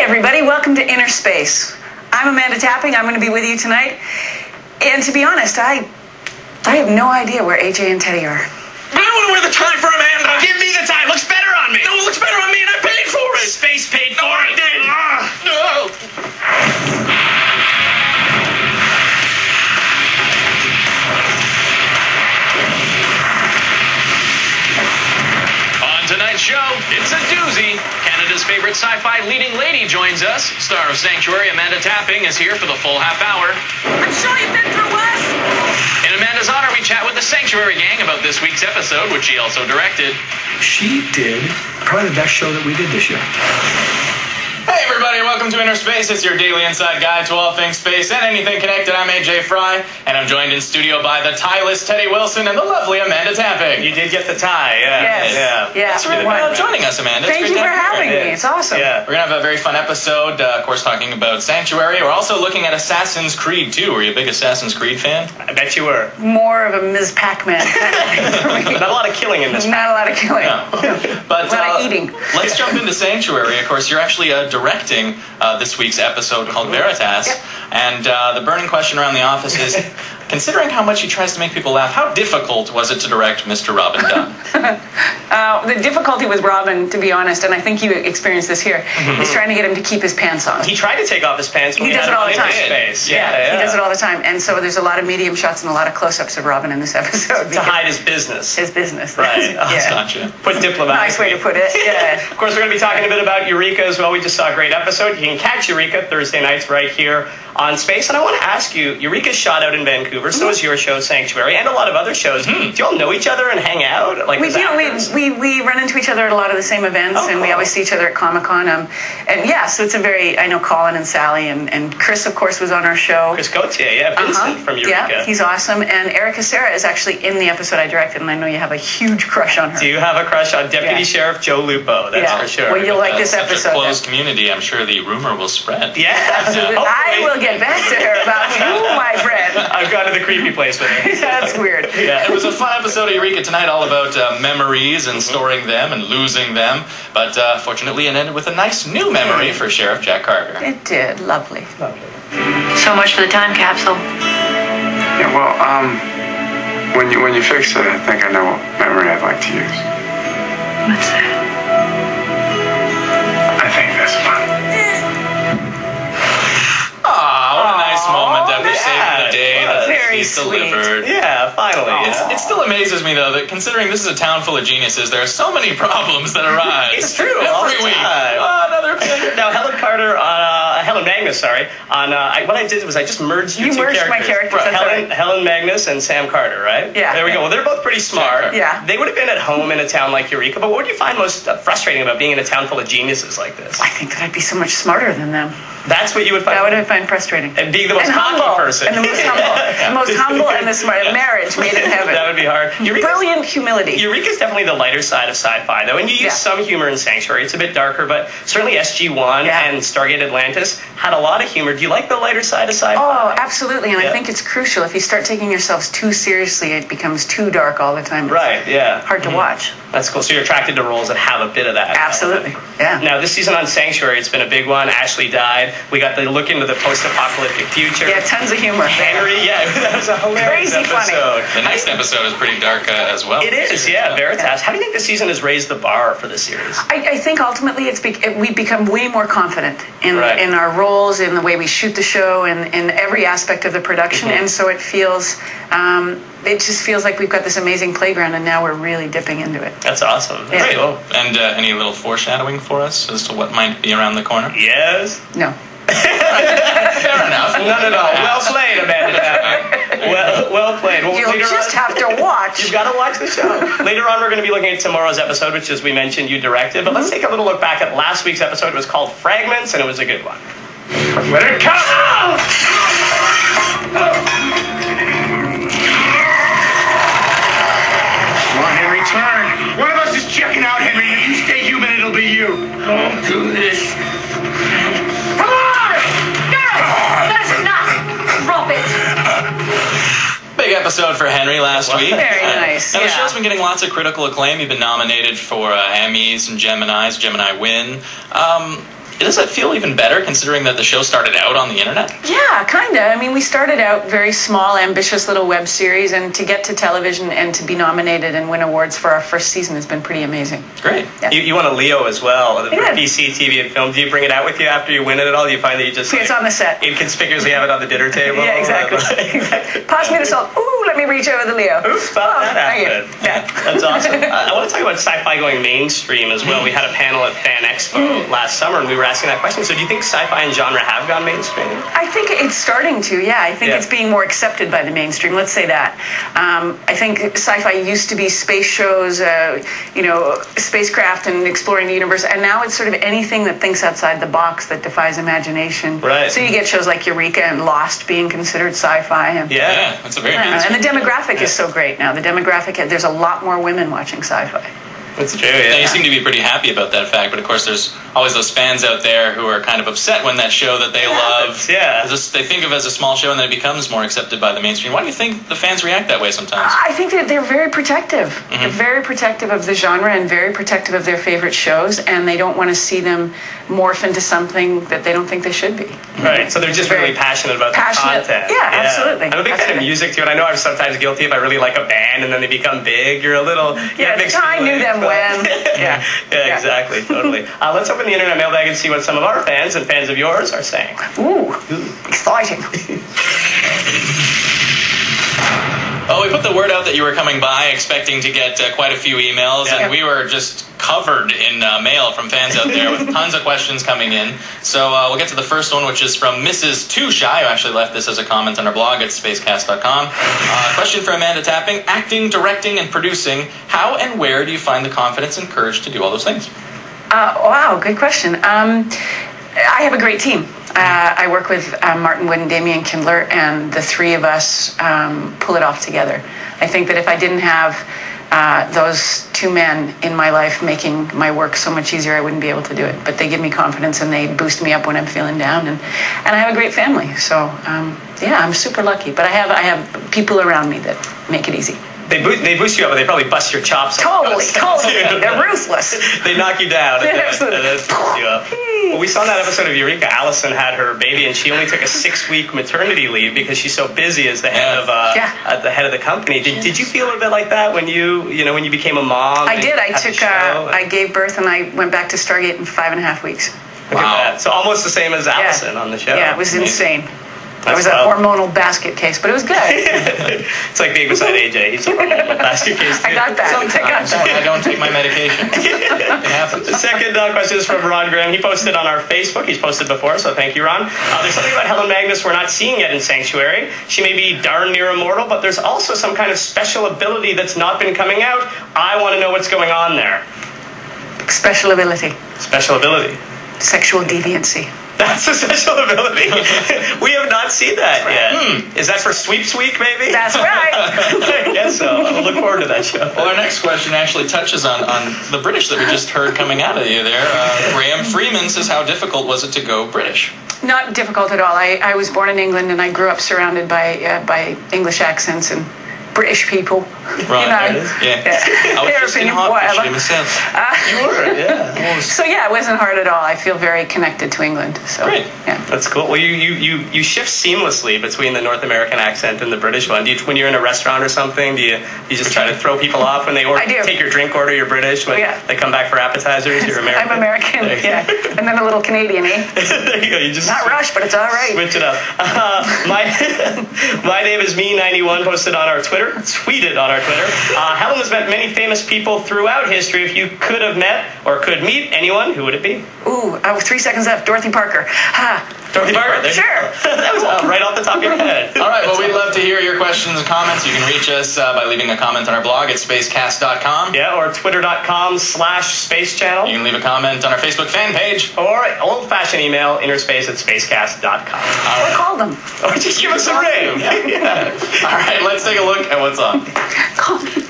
everybody, welcome to InnerSpace. I'm Amanda Tapping, I'm going to be with you tonight. And to be honest, I have no idea where AJ and Teddy are. I don't want to wear the tie for Amanda. Give me the tie, it looks better on me. No, it looks better on me and I paid for it. Space paid for it. I did. No. Tonight's show, it's a doozy. Canada's favorite sci-fi leading lady joins us. Star of Sanctuary, Amanda Tapping, is here for the full half hour. I'm sure you've been through worse. In Amanda's honor, we chat with the Sanctuary gang about this week's episode, which she also directed. She did probably the best show that we did this year. Hey everybody, welcome to InnerSpace. It's your daily inside guide to all things space and anything connected. I'm AJ Fry, and I'm joined in studio by the tieless Teddy Wilson and the lovely Amanda Tapping. You did get the tie, yeah. Yes. Yeah. Thanks for joining us, Amanda. Thank you for having me. It's awesome. Yeah. We're going to have a very fun episode, of course, talking about Sanctuary. We're also looking at Assassin's Creed 2. Were you a big Assassin's Creed fan? I bet you were. More of a Ms. Pac-Man kind of thing for me. Not a lot of killing in this. Not a lot of killing. No. But, a lot of eating. Let's jump into Sanctuary. Of course, you're actually directing this week's episode called Veritas. Yep. And the burning question around the office is, considering how much he tries to make people laugh, how difficult was it to direct Mr. Robin Dunne? The difficulty with Robin, to be honest, and I think you experienced this here, is trying to get him to keep his pants on. He tried to take off his pants when He we does had it all the him time. in space. Yeah, he does it all the time. And so there's a lot of medium shots and a lot of close-ups of Robin in this episode. To hide his business. His business. Right. Yeah. Gotcha. Put diplomatic. Nice way to put it. Yeah. Of course, we're going to be talking a bit about Eureka as well. We just saw a great episode. You can catch Eureka Thursday nights right here on Space. And I want to ask you, Eureka's shot out in Vancouver, so is your show Sanctuary, and a lot of other shows. Do you all know each other and hang out? Like We do. We run into each other at a lot of the same events, and we always see each other at Comic-Con. And yeah, so it's a very, I know Colin and Sally, and Chris, of course, was on our show. Chris Gauthier, yeah, Vincent from Eureka. Yeah, he's awesome. And Erica Serra is actually in the episode I directed, and I know you have a huge crush on her. Do you have a crush on Deputy Sheriff Joe Lupo? That's for sure. Well, you'll like this episode. Such a closed community, I'm sure the rumor will spread. Yeah, absolutely. I will get back to her about you, my friend. I've gone to the creepy place with her. That's weird. Yeah, it was a fun episode of Eureka tonight, all about memories and storing them and losing them. But fortunately, it ended with a nice new memory for Sheriff Jack Carter. It did. Lovely. So much for the time capsule. Yeah, well, when you fix it, I think I know what memory I'd like to use. What's that? I think this one. What a nice moment after saving the day that Very he's sweet. delivered. Yeah, finally. It still amazes me, though, that considering this is a town full of geniuses, there are so many problems that arise. It's true. All Every the week. time. Another failure. Now, Helen Magnus, sorry. What I did was I just merged your You two merged characters. my characters, that's right. Helen Magnus and Sam Carter, right? Yeah. There we go. Well, they're both pretty smart. Yeah. They would have been at home in a town like Eureka, but what would you find most frustrating about being in a town full of geniuses like this? I think that I'd be so much smarter than them. That's what you would find. That would I find frustrating. And being the most cocky person. And the most humble. The most humble and the smart. Marriage made in heaven. That would be hard. Brilliant humility. Eureka's definitely the lighter side of sci-fi, though, and you use some humor in Sanctuary. It's a bit darker, but certainly SG-1 and Stargate Atlantis had a lot of humor. Do you like the lighter side of sci-fi? Oh, absolutely, and I think it's crucial. If you start taking yourselves too seriously, it becomes too dark all the time. Right, yeah. Hard to watch. That's cool. So you're attracted to roles that have a bit of that. Absolutely, yeah. Now, this season on Sanctuary, it's been a big one. Ashley died. We got the look into the post-apocalyptic future. Yeah, tons of humor. Henry, that was a hilarious Crazy episode. The next episode is pretty dark as well. It is, yeah, Veritas. How do you think the season has raised the bar for the series? I think ultimately we've become way more confident in our roles, in the way we shoot the show, in every aspect of the production, and so it feels... it just feels like we've got this amazing playground, and now we're really dipping into it. That's awesome. Yeah. Very cool. And any little foreshadowing for us as to what might be around the corner? Yes. No. Fair enough. None at all. Well played, Amanda. Well played. Well, You'll just have to watch. You've got to watch the show. Later on, we're going to be looking at tomorrow's episode, which, as we mentioned, you directed. But let's take a little look back at last week's episode. It was called Fragments, and it was a good one. Let it come! Come on, Henry, turn. One of us is checking out, Henry. If you stay human, it'll be you. Don't do this. Come on! That's enough! Drop it! Big episode for Henry last week. Very nice. And the show's been getting lots of critical acclaim. You've been nominated for Emmys and Geminis. Gemini win. does it feel even better considering that the show started out on the internet? Yeah, kind of. I mean, we started out very small, ambitious little web series, and to get to television and to be nominated and win awards for our first season has been pretty amazing. Great. Yeah. You won a Leo as well for PC, TV, and film. Do you bring it out with you after you win it at all? Do you find that you just It's on the set. inconspicuously have it on the dinner table? Yeah, exactly. Pass me the salt. Ooh, let me reach over the Leo. Oops, that happened. Yeah. That's awesome. I want to talk about sci-fi going mainstream as well. We had a panel at Fan Expo last summer, and we were asking that question. So do you think sci-fi and genre have gone mainstream? I think it's starting to, yeah. I think it's being more accepted by the mainstream. Let's say that. I think sci-fi used to be space shows, spacecraft and exploring the universe, and now it's sort of anything that thinks outside the box that defies imagination. Right. So you get shows like Eureka and Lost being considered sci-fi. And, Yeah, that's a very and the demographic is so great now. The demographic, there's a lot more women watching sci-fi. That's true, Yeah, you seem to be pretty happy about that fact, but of course there's always those fans out there who are kind of upset when that show that they love, they think of as a small show and then it becomes more accepted by the mainstream. Why do you think the fans react that way sometimes? I think that they're very protective. They're very protective of the genre and very protective of their favorite shows, and they don't want to see them morph into something that they don't think they should be. Right, so they're just really passionate about the content. Yeah, absolutely. I'm a big fan of music too, and I know I'm sometimes guilty if I really like a band and then they become big. You're a little... I knew them when. Yeah, exactly, totally. Let's open the internet mailbag and see what some of our fans and fans of yours are saying. Ooh, exciting. Oh, we put the word out that you were coming by, expecting to get quite a few emails, and we were just covered in mail from fans out there with tons of questions coming in. So we'll get to the first one, which is from Mrs. Too Shy, who actually left this as a comment on our blog at spacecast.com. Question for Amanda Tapping: acting, directing, and producing. How and where do you find the confidence and courage to do all those things? Wow, good question. I have a great team. I work with Martin Wood and Damian Kindler, and the three of us pull it off together. I think that if I didn't have those two men in my life making my work so much easier, I wouldn't be able to do it. But they give me confidence and they boost me up when I'm feeling down. And I have a great family. So, I'm super lucky. But I have people around me that make it easy. They boost you up, but they probably bust your chops. Totally. They're ruthless. They knock you down and Absolutely. then boost you up. Well, we saw in that episode of Eureka, Allison had her baby, and she only took a 6-week maternity leave because she's so busy as the head of the company. Did you feel a bit like that when you became a mom? I did. I gave birth and I went back to Stargate in 5.5 weeks. Look at that. So almost the same as Allison on the show. Yeah, it was insane. It That's was a hormonal basket case, but it was good. It's like being beside AJ. He's a hormonal basket case too. I got that. Sometimes when I don't take my medication. It happens. The second question is from Ron Graham. He posted on our Facebook. He's posted before, so thank you, Ron. There's something about Helen Magnus we're not seeing yet in Sanctuary. She may be darn near immortal, but there's also some kind of special ability that's not been coming out. I want to know what's going on there. Special ability. Special ability. Sexual deviancy. That's a special ability. We have not seen that yet. Is that for Sweeps Week, maybe? That's right. I guess so. We'll look forward to that show. Well, our next question actually touches on the British that we just heard coming out of you there. Graham Freeman says, how difficult was it to go British? Not difficult at all. I was born in England and I grew up surrounded by English accents and British people. Right. I was just in Hertfordshire myself. You were, So it wasn't hard at all. I feel very connected to England. So, great. Yeah. That's cool. Well, you shift seamlessly between the North American accent and the British one. when you're in a restaurant or something, do you just try to throw people off when they take your drink order? You're British. When they come back for appetizers, you're American. I'm American. Yeah. And then a little Canadian, eh? There you go. You just not rush, but it's all right. Switch it up. My name is Me91. Posted on our Twitter. Tweeted on our Twitter. Helen has met many famous people throughout history. If you could have met or could meet anyone, who would it be? Ooh, 3 seconds left. Dorothy Parker. Dorothy Parker? Sure. That was right off the top of your head. All right, well, we'd love to hear your questions and comments. You can reach us by leaving a comment on our blog at spacecast.com. Yeah, or twitter.com/spacechannel. You can leave a comment on our Facebook fan page. Or old-fashioned email, InnerSpace@spacecast.com. Or call them. Or just give us a ring. Yeah. All right, let's take a look at what's on. Call me.